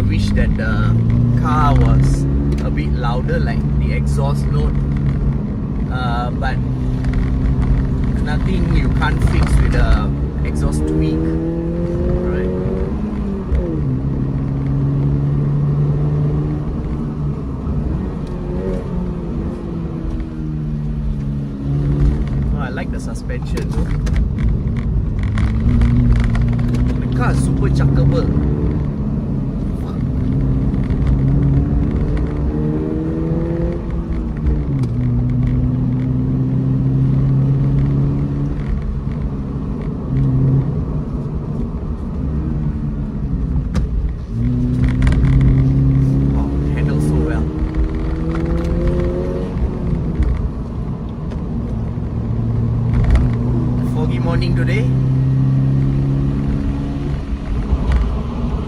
wish that the car was a bit louder, like the exhaust note, but nothing you can't fix with a exhaust tweak. Right. Oh, I like the suspension though.